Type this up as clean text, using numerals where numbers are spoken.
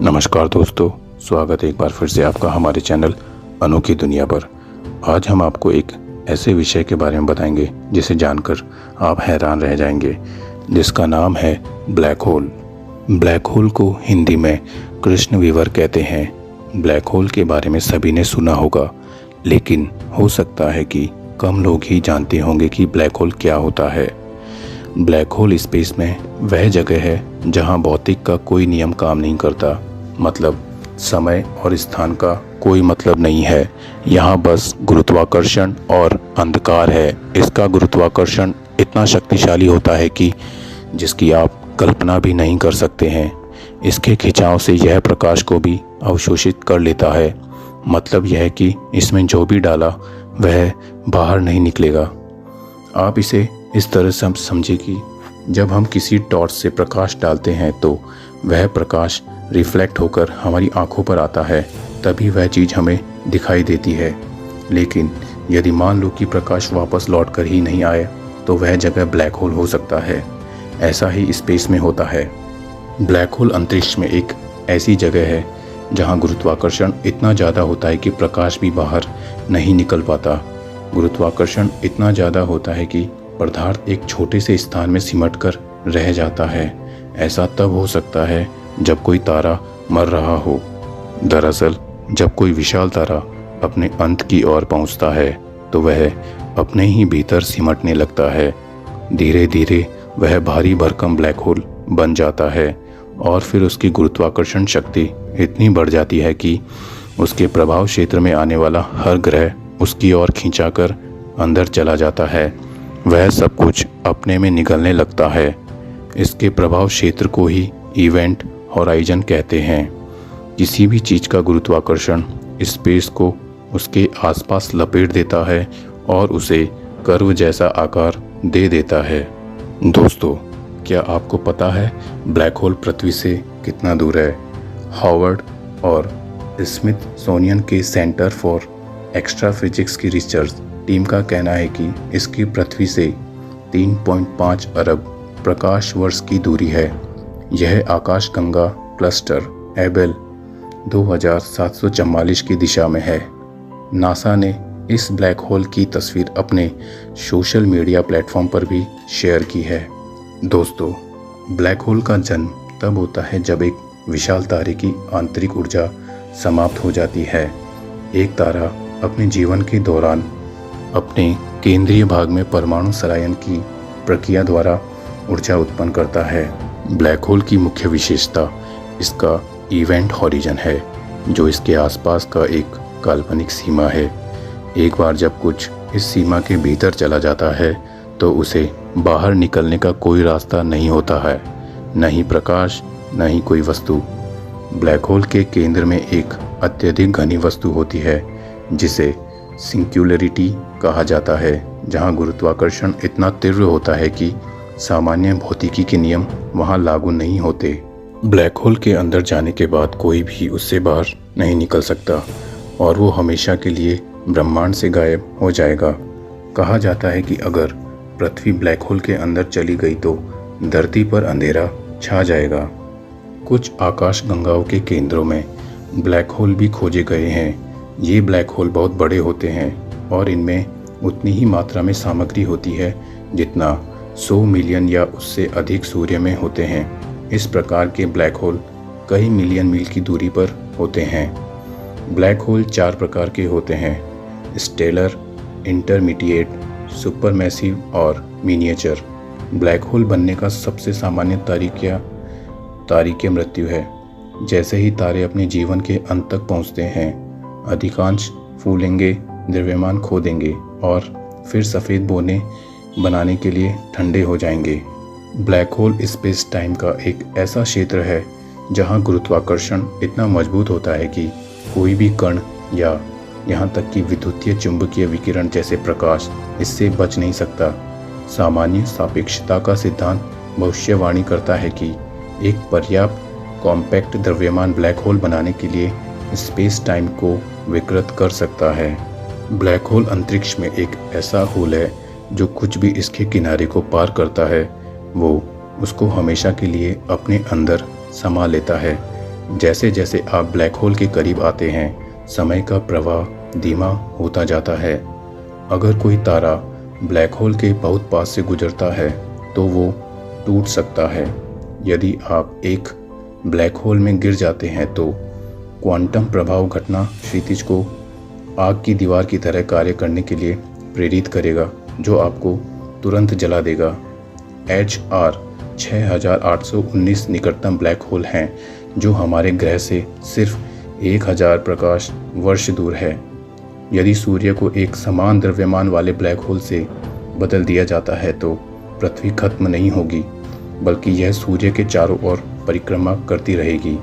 नमस्कार दोस्तों, स्वागत है एक बार फिर से आपका हमारे चैनल अनोखी दुनिया पर। आज हम आपको एक ऐसे विषय के बारे में बताएंगे जिसे जानकर आप हैरान रह जाएंगे, जिसका नाम है ब्लैक होल। ब्लैक होल को हिंदी में कृष्ण विवर कहते हैं। ब्लैक होल के बारे में सभी ने सुना होगा, लेकिन हो सकता है कि कम लोग ही जानते होंगे कि ब्लैक होल क्या होता है। ब्लैक होल स्पेस में वह जगह है जहां भौतिक का कोई नियम काम नहीं करता, मतलब समय और स्थान का कोई मतलब नहीं है। यहाँ बस गुरुत्वाकर्षण और अंधकार है। इसका गुरुत्वाकर्षण इतना शक्तिशाली होता है कि जिसकी आप कल्पना भी नहीं कर सकते हैं। इसके खिंचाव से यह प्रकाश को भी अवशोषित कर लेता है। मतलब यह है कि इसमें जो भी डाला वह बाहर नहीं निकलेगा। आप इसे इस तरह से समझिए कि जब हम किसी टॉर्च से प्रकाश डालते हैं तो वह प्रकाश रिफ्लेक्ट होकर हमारी आंखों पर आता है, तभी वह चीज़ हमें दिखाई देती है। लेकिन यदि मान लो कि प्रकाश वापस लौट कर ही नहीं आए तो वह जगह ब्लैक होल हो सकता है। ऐसा ही स्पेस में होता है। ब्लैक होल अंतरिक्ष में एक ऐसी जगह है जहां गुरुत्वाकर्षण इतना ज़्यादा होता है कि प्रकाश भी बाहर नहीं निकल पाता। गुरुत्वाकर्षण इतना ज़्यादा होता है कि पदार्थ एक छोटे से स्थान में सिमट कर रह जाता है। ऐसा तब हो सकता है जब कोई तारा मर रहा हो। दरअसल जब कोई विशाल तारा अपने अंत की ओर पहुंचता है तो वह अपने ही भीतर सिमटने लगता है। धीरे धीरे वह भारी भरकम ब्लैक होल बन जाता है और फिर उसकी गुरुत्वाकर्षण शक्ति इतनी बढ़ जाती है कि उसके प्रभाव क्षेत्र में आने वाला हर ग्रह उसकी ओर खींचाकर अंदर चला जाता है। वह सब कुछ अपने में निगलने लगता है। इसके प्रभाव क्षेत्र को ही इवेंट होराइजन कहते हैं। किसी भी चीज़ का गुरुत्वाकर्षण स्पेस को उसके आसपास लपेट देता है और उसे कर्व जैसा आकार दे देता है। दोस्तों, क्या आपको पता है ब्लैक होल पृथ्वी से कितना दूर है? हार्वर्ड और स्मिथसोनियन के सेंटर फॉर एक्स्ट्रा फिजिक्स की रिसर्च टीम का कहना है कि इसकी पृथ्वी से 3.5 अरब प्रकाश वर्ष की दूरी है। यह आकाशगंगा क्लस्टर एबेल 2744 की दिशा में है। नासा ने इस ब्लैक होल की तस्वीर अपने सोशल मीडिया प्लेटफॉर्म पर भी शेयर की है। दोस्तों, ब्लैक होल का जन्म तब होता है जब एक विशाल तारे की आंतरिक ऊर्जा समाप्त हो जाती है। एक तारा अपने जीवन के दौरान अपने केंद्रीय भाग में परमाणु सरायन की प्रक्रिया द्वारा ऊर्जा उत्पन्न करता है। ब्लैक होल की मुख्य विशेषता इसका इवेंट होराइजन है, जो इसके आसपास का एक काल्पनिक सीमा है। एक बार जब कुछ इस सीमा के भीतर चला जाता है तो उसे बाहर निकलने का कोई रास्ता नहीं होता है, न ही प्रकाश, न ही कोई वस्तु। ब्लैक होल के केंद्र में एक अत्यधिक घनी वस्तु होती है जिसे सिंगुलैरिटी कहा जाता है, जहां गुरुत्वाकर्षण इतना तीव्र होता है कि सामान्य भौतिकी के नियम वहां लागू नहीं होते। ब्लैक होल के अंदर जाने के बाद कोई भी उससे बाहर नहीं निकल सकता और वो हमेशा के लिए ब्रह्मांड से गायब हो जाएगा। कहा जाता है कि अगर पृथ्वी ब्लैक होल के अंदर चली गई तो धरती पर अंधेरा छा जाएगा। कुछ आकाशगंगाओं के केंद्रों में ब्लैक होल भी खोजे गए हैं। ये ब्लैक होल बहुत बड़े होते हैं और इनमें उतनी ही मात्रा में सामग्री होती है जितना 100 मिलियन या उससे अधिक सूर्य में होते हैं। इस प्रकार के ब्लैक होल कई मिलियन मील की दूरी पर होते हैं। ब्लैक होल 4 प्रकार के होते हैं: स्टेलर, इंटरमीडिएट, सुपरमैसिव और मिनिएचर। ब्लैक होल बनने का सबसे सामान्य तारीख़ मृत्यु है। जैसे ही तारे अपने जीवन के अंत तक पहुंचते हैं, अधिकांश फूलेंगे, द्रव्यमान खो देंगे और फिर सफ़ेद बोने बनाने के लिए ठंडे हो जाएंगे। ब्लैक होल स्पेस टाइम का एक ऐसा क्षेत्र है जहां गुरुत्वाकर्षण इतना मजबूत होता है कि कोई भी कण या यहां तक कि विद्युतीय चुंबकीय विकिरण जैसे प्रकाश इससे बच नहीं सकता। सामान्य सापेक्षता का सिद्धांत भविष्यवाणी करता है कि एक पर्याप्त कॉम्पैक्ट द्रव्यमान ब्लैक होल बनाने के लिए स्पेस टाइम को विकृत कर सकता है। ब्लैक होल अंतरिक्ष में एक ऐसा होल है जो कुछ भी इसके किनारे को पार करता है वो उसको हमेशा के लिए अपने अंदर समा लेता है। जैसे जैसे आप ब्लैक होल के करीब आते हैं, समय का प्रवाह धीमा होता जाता है। अगर कोई तारा ब्लैक होल के बहुत पास से गुजरता है तो वो टूट सकता है। यदि आप एक ब्लैक होल में गिर जाते हैं तो क्वांटम प्रभाव घटना क्षितिज को आग की दीवार की तरह कार्य करने के लिए प्रेरित करेगा, जो आपको तुरंत जला देगा। HR 6819 निकटतम ब्लैक होल हैं, जो हमारे ग्रह से सिर्फ 1000 प्रकाश वर्ष दूर है। यदि सूर्य को एक समान द्रव्यमान वाले ब्लैक होल से बदल दिया जाता है तो पृथ्वी खत्म नहीं होगी, बल्कि यह सूर्य के चारों ओर परिक्रमा करती रहेगी।